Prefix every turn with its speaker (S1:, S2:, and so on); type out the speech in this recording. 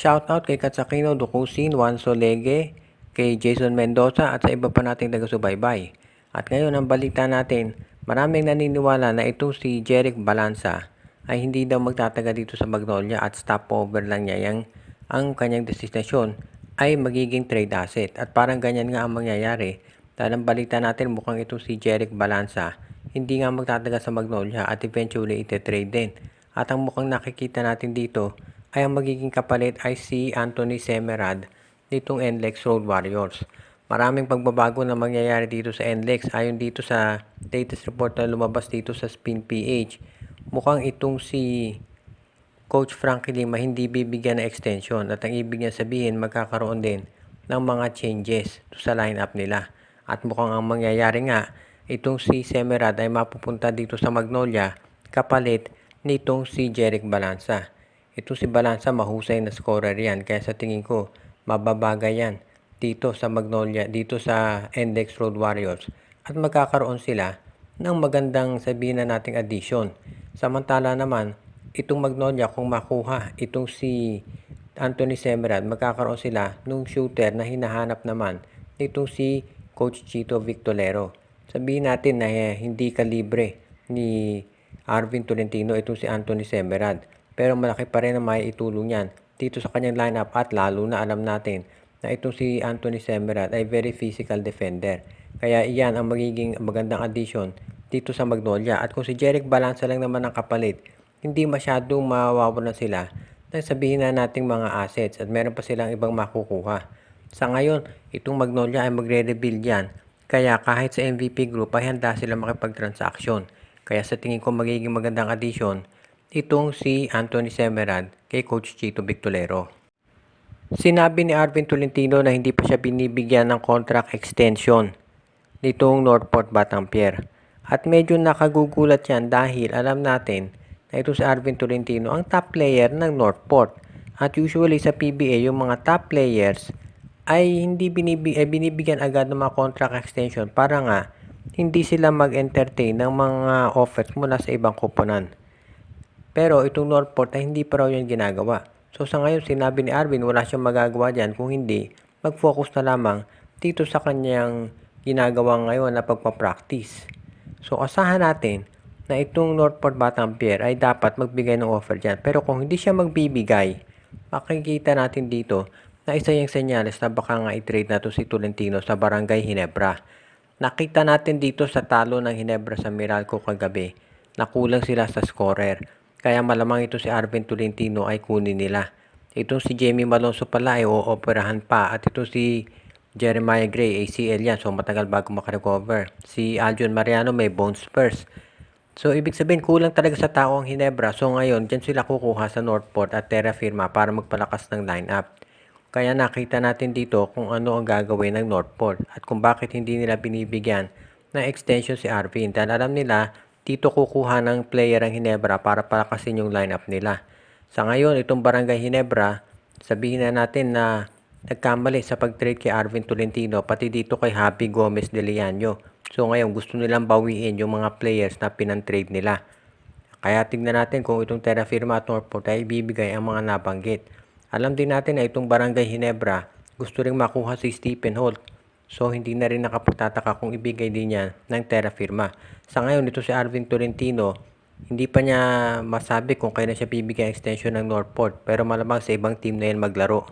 S1: Shoutout kay Katsakino Dukusin, Juan Solege, kay Jason Mendoza at sa iba pa nating taga-subaybay. At ngayon ang balita natin, maraming naniniwala na itong si Jeric Balanza ay hindi daw magtataga dito sa Magnolia at stopover lang niya ang kanyang destinasyon ay magiging trade asset. At parang ganyan nga ang mangyayari dahil ang balita natin mukhang itong si Jeric Balanza hindi nga magtataga sa Magnolia at eventually ite-trade din. At ang mukhang nakikita natin dito ay ang magiging kapalit ay si Anthony Semerad nitong NLEX Road Warriors. Maraming pagbabago na mangyayari dito sa NLEX ayon dito sa latest report na lumabas dito sa Spin PH. Mukhang itong si Coach Frankie Lima hindi bibigyan ng extension at ang ibig niya sabihin magkakaroon din ng mga changes sa lineup nila. At mukhang ang mangyayari nga itong si Semerad ay mapupunta dito sa Magnolia kapalit nitong si Jeric Balanza. Ito si Balanza mahusay na scorer yan kaya sa tingin ko mababagay yan dito sa Magnolia, dito sa NLEX Road Warriors at magkakaroon sila ng magandang sabihin na nating addition. Samantala naman itong Magnolia kung makuha itong si Anthony Semerad magkakaroon sila nung shooter na hinahanap naman nitong si Coach Chito Victolero. Sabihin natin na hindi kalibre ni Arvin Tolentino itong si Anthony Semerad. Pero malaki pa rin ang may itulong yan dito sa kanyang lineup at lalo na alam natin na itong si Anthony Semerad ay very physical defender. Kaya iyan ang magiging magandang addition dito sa Magnolia. At kung si Jeric Balanza lang naman ang kapalit, hindi masyadong mawawalan sila ng sabihin na nating mga assets at meron pa silang ibang makukuha. Sa ngayon, itong Magnolia ay magre-rebuild yan. Kaya kahit sa MVP group ay handa sila makipag-transaction. Kaya sa tingin ko magiging magandang addition itong si Anthony Semerad kay Coach Chito Victolero. Sinabi ni Arvin Tolentino na hindi pa siya binibigyan ng contract extension nitong Northport Batangier. At medyo nakagugulat yan dahil alam natin na ito si Arvin Tolentino ang top player ng Northport. At usually sa PBA yung mga top players ay hindi binibigyan agad ng mga contract extension para nga hindi sila mag-entertain ng mga offers mula sa ibang koponan. Pero itong Northport ay hindi pa raw yun ginagawa. So sa ngayon sinabi ni Arvin wala siyang magagawa dyan kung hindi mag-focus na lamang dito sa kanyang ginagawa ngayon na pagpapractice. So asahan natin na itong Northport Batangier ay dapat magbigay ng offer dyan. Pero kung hindi siya magbibigay, makikita natin dito na isa yung senyales na baka nga i-trade na to si Tolentino sa Barangay Ginebra. Nakita natin dito sa talo ng Ginebra sa Meralco kagabi na kulang sila sa scorer. Kaya malamang ito si Arvin Tolentino ay kunin nila. Itong si Jamie Malonzo pala ay ooperahan pa. At ito si Jeremiah Gray, ACL yan. So matagal bago makarecover. Si Aljon Mariano may bone spurs. So ibig sabihin kulang talaga sa tao ang Ginebra. So ngayon dyan sila kukuha sa Northport at Terra Firma para magpalakas ng lineup. Kaya nakita natin dito kung ano ang gagawin ng Northport. At kung bakit hindi nila binibigyan ng extension si Arvin. Dahil alam nila dito kukuha ng player ang Ginebra para palakasin yung lineup nila. Sa ngayon, itong Barangay Ginebra, sabihin na natin na nagkamali sa pag-trade kay Arvin Tolentino, pati dito kay Happy Gomez de Leaño. So ngayon, gusto nilang bawiin yung mga players na pinang-trade nila. Kaya tignan natin kung itong Terra Firma at Northport ay ibibigay ang mga nabanggit. Alam din natin na itong Barangay Ginebra, gusto ring makuha si Stephen Holt. So, hindi na rin nakapagtataka kung ibigay din niya ng Terra Firma. Sa ngayon, ito si Arvin Tolentino, hindi pa niya masabi kung kailan siya bibigyan extension ng Northport. Pero malamang sa ibang team na yan maglaro.